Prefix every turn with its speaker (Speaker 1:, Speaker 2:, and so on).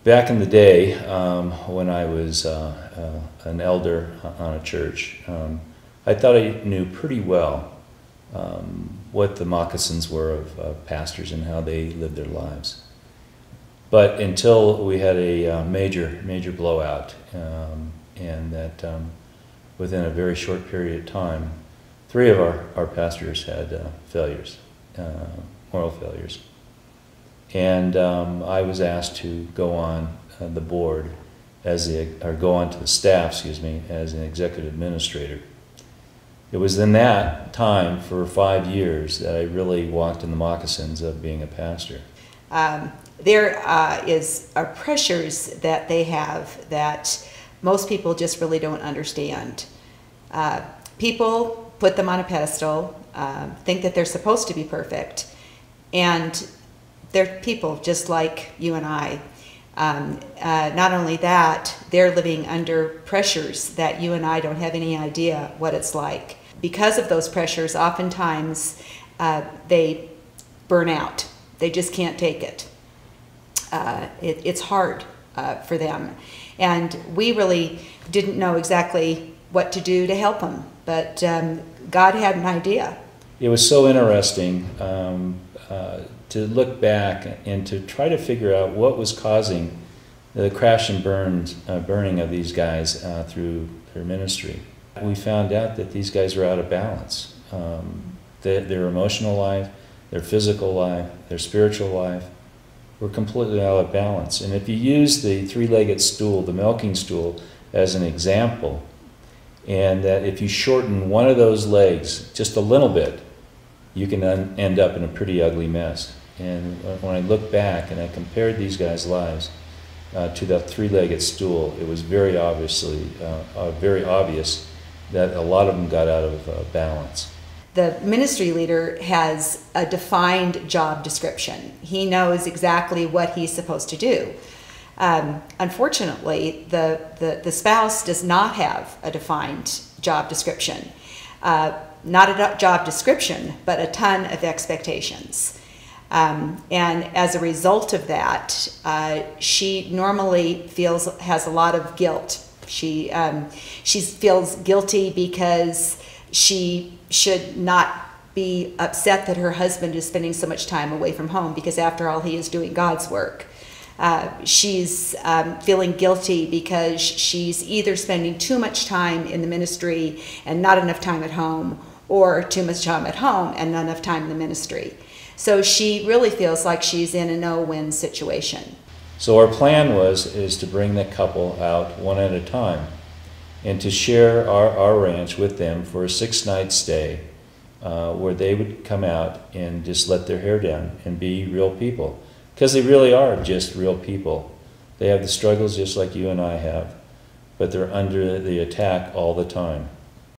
Speaker 1: Back in the day, when I was an elder on a church, I thought I knew pretty well what the moccasins were of pastors and how they lived their lives. But until we had a major blowout, and that within a very short period of time, 3 of our pastors had failures, moral failures. And I was asked to go on the board go on to the staff, excuse me, as an executive administrator. It was in that time, for 5 years, that I really walked in the moccasins of being a pastor.
Speaker 2: There are pressures that they have that most people just really don't understand. People put them on a pedestal, think that they're supposed to be perfect, and they're people just like you and I. Not only that, they're living under pressures that you and I don't have any idea what it's like. Because of those pressures, oftentimes they burn out. They just can't take it. It's hard for them. And we really didn't know exactly what to do to help them, but God had an idea.
Speaker 1: It was so interesting to look back and to try to figure out what was causing the crash and burning of these guys through their ministry. We found out that these guys were out of balance. Their emotional life, their physical life, their spiritual life were completely out of balance. And if you use the 3-legged stool, the milking stool, as an example, and that if you shorten one of those legs just a little bit, you can end up in a pretty ugly mess. And when I look back and I compared these guys' lives to that 3-legged stool, it was very obvious that a lot of them got out of balance.
Speaker 2: The ministry leader has a defined job description. He knows exactly what he's supposed to do. Unfortunately, the spouse does not have a defined job description. Not a job description, but a ton of expectations. And as a result of that, she normally has a lot of guilt. She feels guilty because she should not be upset that her husband is spending so much time away from home, because after all, he is doing God's work. She's feeling guilty because she's either spending too much time in the ministry and not enough time at home, or too much time at home and not enough time in the ministry. So she really feels like she's in a no-win situation.
Speaker 1: So our plan is to bring the couple out one at a time and to share our ranch with them for a 6-night stay where they would come out and just let their hair down and be real people. Because they really are just real people. They have the struggles just like you and I have, but they're under the attack all the time.